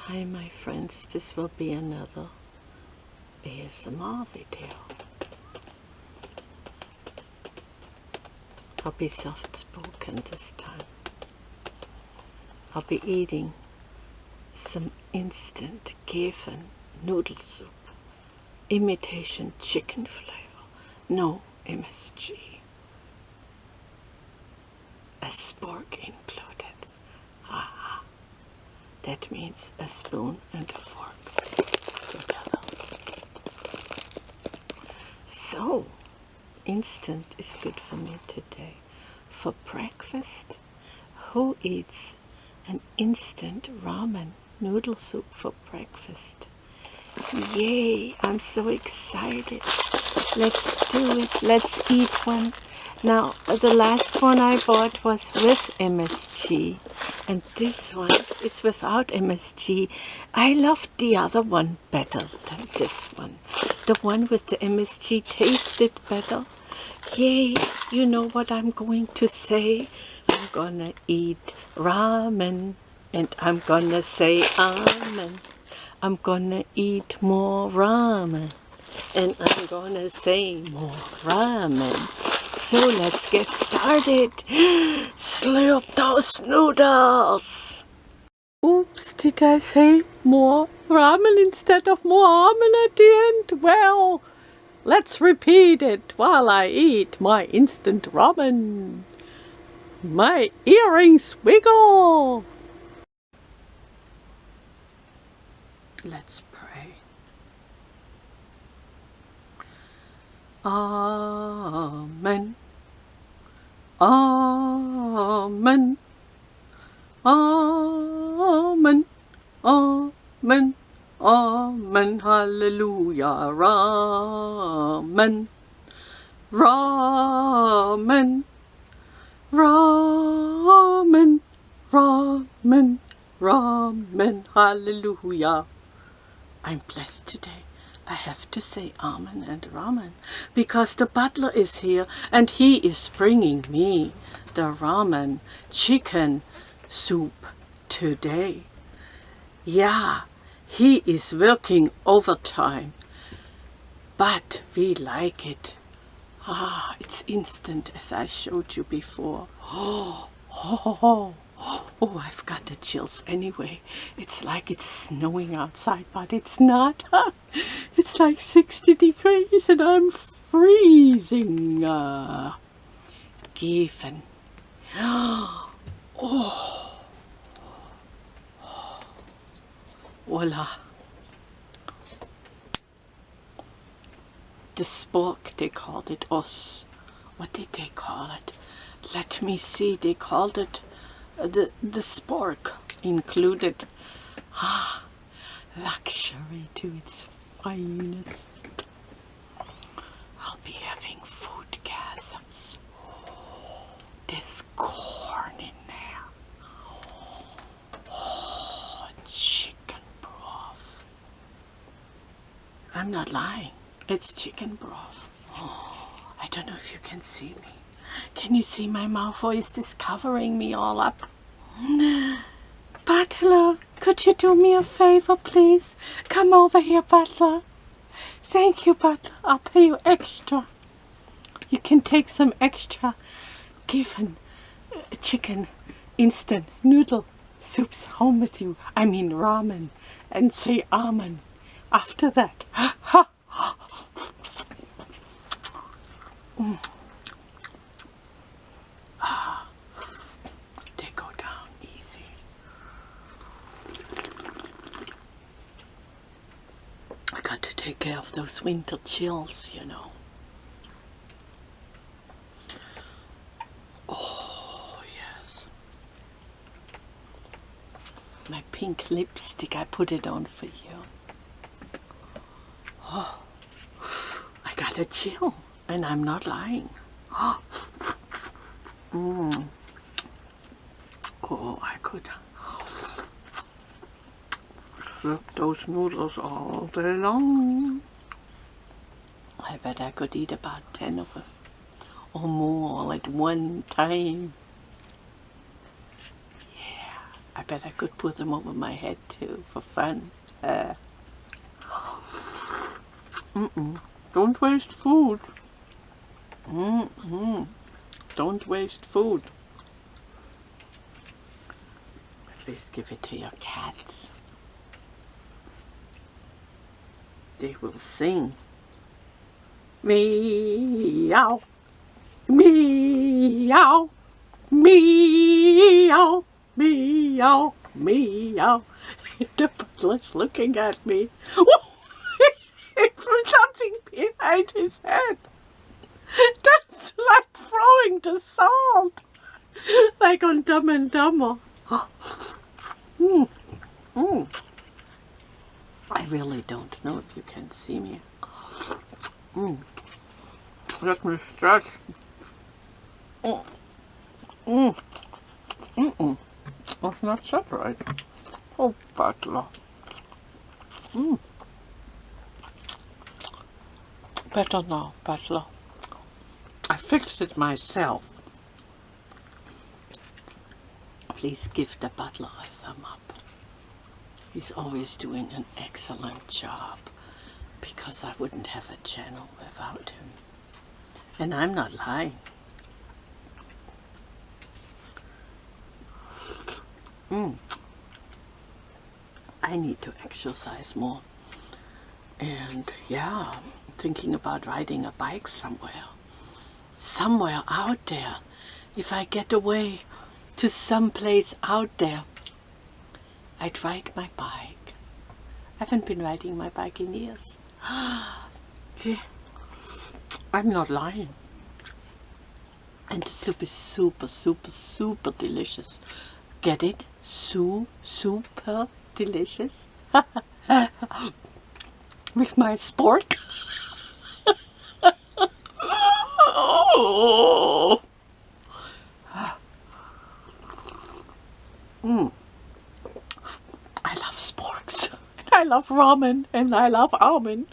Hi my friends, this will be another ASMR video. I'll be soft spoken this time. I'll be eating some instant Geffen noodle soup, imitation chicken flavor, no MSG, a spork included. Haha. That means a spoon and a fork together. So, instant is good for me today. For breakfast, who eats an instant ramen noodle soup for breakfast? Yay, I'm so excited. Let's do it. Let's eat one. Now, the last one I bought was with MSG, and this one is without MSG. I loved the other one better than this one. The one with the MSG tasted better. Yay, you know what I'm going to say? I'm gonna eat ramen, and I'm gonna say amen. I'm gonna eat more ramen, and I'm gonna say more ramen. So let's get started. Slurp those noodles. Oops, did I say more ramen instead of more ramen at the end? Well, let's repeat it while I eat my instant ramen. My earrings wiggle. Let's pray. Amen. Amen. Amen. Amen. Amen. Hallelujah. Ramen. Ramen. Ramen. Ramen. Ramen. Hallelujah. I'm blessed today. I have to say amen and ramen because the butler is here and he is bringing me the ramen chicken soup today. Yeah, he is working overtime, but we like it. Ah, it's instant as I showed you before. Oh, oh, oh. Oh, I've got the chills anyway. It's like it's snowing outside, but it's not. It's like 60 degrees and I'm freezing. Geffen. Oh. Voila. The spork, they called it. Os. What did they call it? Let me see. They called it the spork included. Ah, luxury to its finest. I'll be having food gasms. Oh, there's corn in there. Oh, chicken broth. I'm not lying. It's chicken broth. Oh, I don't know if you can see me. Can you see my mouth, or is this covering me all up? Butler, could you do me a favor, please? Come over here, Butler. Thank you, Butler. I'll pay you extra. You can take some extra Geffen chicken instant noodle soups home with you. I mean ramen. And say amen after that. They go down easy. I got to take care of those winter chills, you know. Oh, yes. My pink lipstick, I put it on for you. Oh, I got a chill, and I'm not lying. Oh, I could slurp those noodles all day long. I bet I could eat about 10 of them or more all at one time. Yeah, I bet I could put them over my head too, for fun. Don't waste food. Don't waste food. At least give it to your cats. They will sing. Meow, meow, meow, meow, meow. The butler's looking at me. From something behind his head. That's like throwing the salt. Like on Dumb and Dumber. I really don't know if you can see me. Let me stretch. It's not set right. Oh, butler. Better now, butler. I fixed it myself. Please give the butler a thumb up. He's always doing an excellent job, because I wouldn't have a channel without him. And I'm not lying. I need to exercise more. And yeah, I'm thinking about riding a bike somewhere. Somewhere out there. If I get away to some place out there, I'd ride my bike. I haven't been riding my bike in years. I'm not lying. And the soup is super, super, super delicious. Get it? Super delicious. With my spork. Oh. I love sporks. And I love ramen. And I love almond.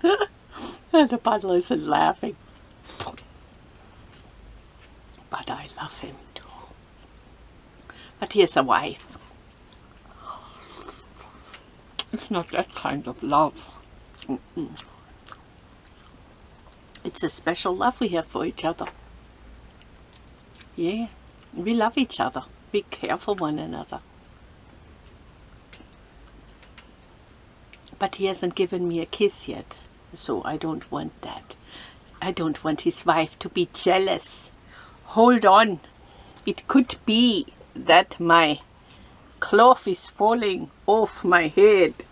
And the butler isn't laughing. But I love him too. But he has a wife. It's not that kind of love. It's a special love we have for each other. Yeah, we love each other. We care for one another. But he hasn't given me a kiss yet, so I don't want that. I don't want his wife to be jealous. Hold on. It could be that my cloth is falling off my head.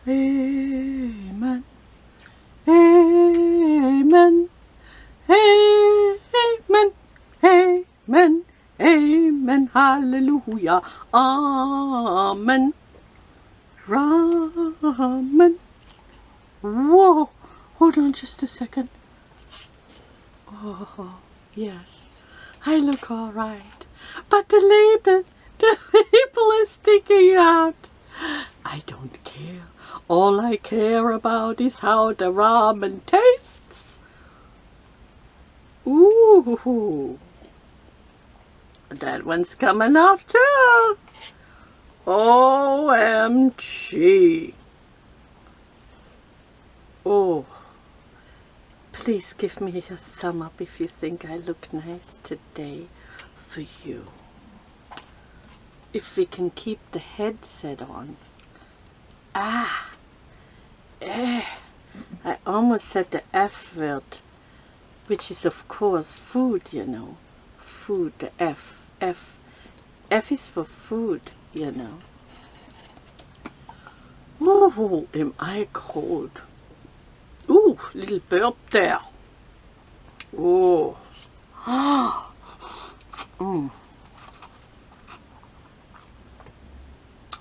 Amen. Amen. Amen. Amen. Amen. Hallelujah. Amen. Ramen. Whoa. Hold on just a second. Oh, yes. I look all right. But the label is sticking out. I don't care. All I care about is how the ramen tastes. Ooh. That one's coming off too. OMG. Oh. Please give me a thumb up if you think I look nice today for you. If we can keep the headset on. I almost said the F word, which is of course food, you know. Food, the F. F is for food, you know. Ooh, am I cold? Ooh, little burp there. Oh.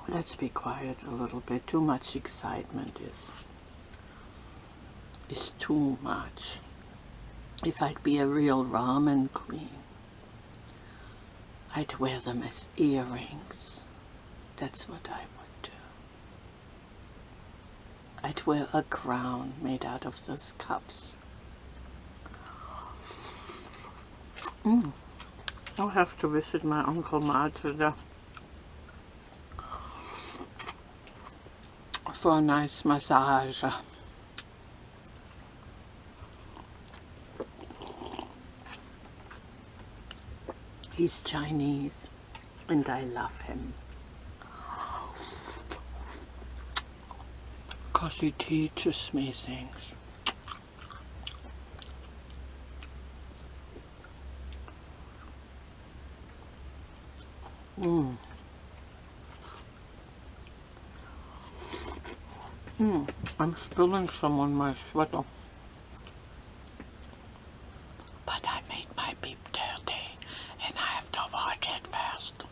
Let's be quiet a little bit. Too much excitement is too much. If I'd be a real ramen queen, I'd wear them as earrings. That's what I would do. I'd wear a crown made out of those cups. I'll have to visit my Uncle Marta for a nice massage. He's Chinese and I love him. Because he teaches me things. I'm spilling some on my sweater. But I made my beep dirty and I have to wash it first.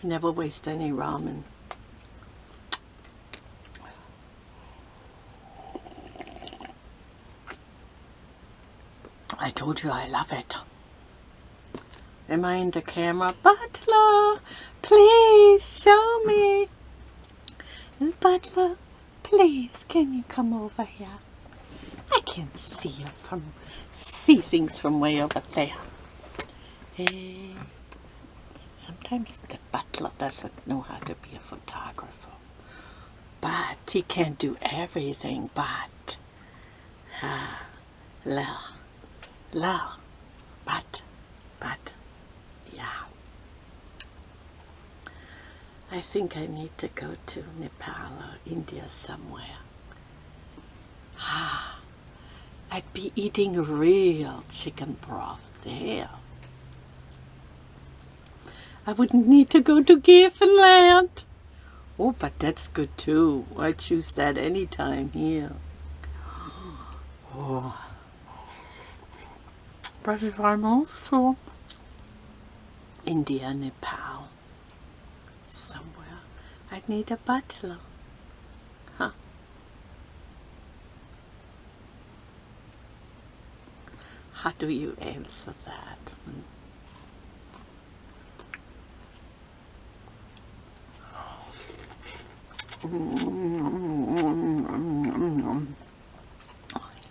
I never waste any ramen. I told you I love it. Am I in the camera? Butler, please show me. Butler, please, can you come over here? I can see things from way over there. Hey. Sometimes the butler doesn't know how to be a photographer. But he can't do everything, but yeah. I think I need to go to Nepal or India somewhere. I'd be eating real chicken broth there. I wouldn't need to go to Finland. Oh, but that's good too. I choose that anytime here. Oh. But if I move to India, Nepal, somewhere, I'd need a butler. Huh? How do you answer that?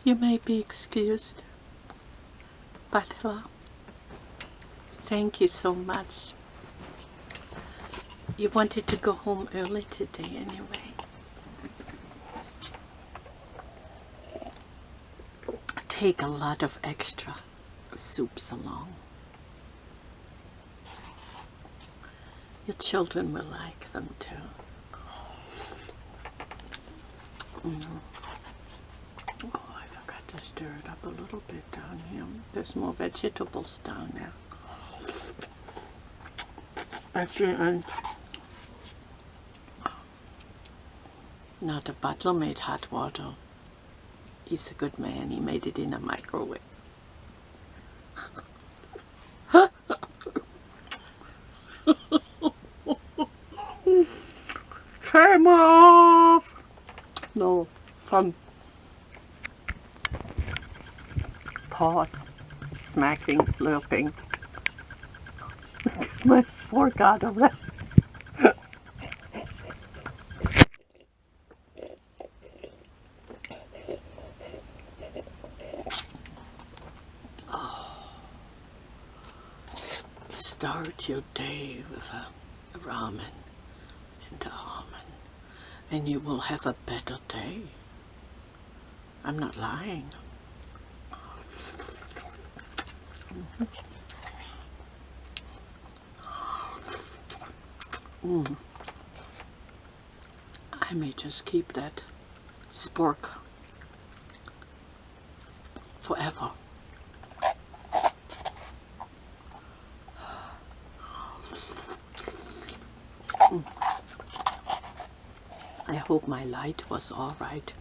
You may be excused, butler. Thank you so much. You wanted to go home early today anyway. Take a lot of extra soups along. Your children will like them too. Oh, I forgot to stir it up a little bit down here. There's more vegetables down there. Actually, and now the butler made hot water. He's a good man. He made it in a microwave. Camera off! No, fun. Pause. Smacking, slurping. My fork out of that. Start your day with a ramen and a almond, and you will have a better day. I'm not lying. I may just keep that spork forever. I hope my light was all right.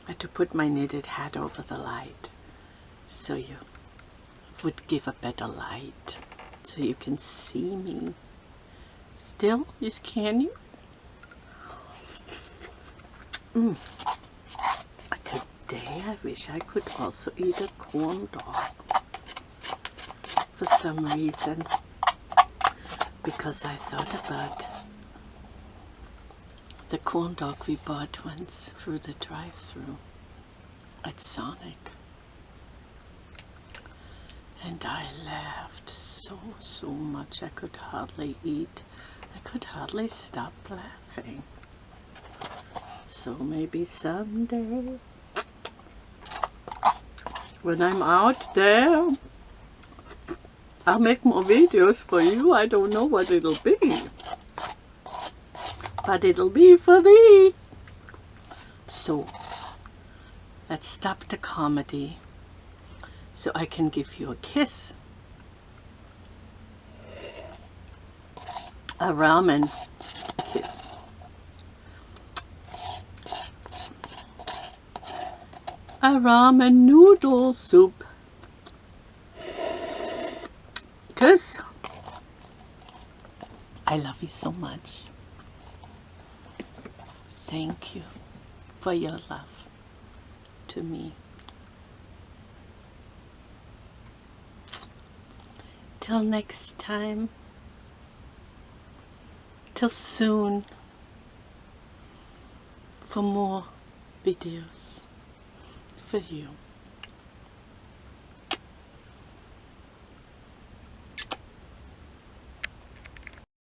I had to put my knitted hat over the light so you would give a better light so you can see me. Still, can you? Today I wish I could also eat a corn dog for some reason, because I thought about the corn dog we bought once through the drive-thru at Sonic. And I laughed so much I could hardly eat. I could hardly stop laughing. So maybe someday, when I'm out there, I'll make more videos for you. I don't know what it'll be, but it'll be for thee. So, let's stop the comedy so I can give you a kiss. A ramen kiss. A ramen noodle soup. Kiss. I love you so much. Thank you for your love to me. Till next time. Till soon for more videos for you.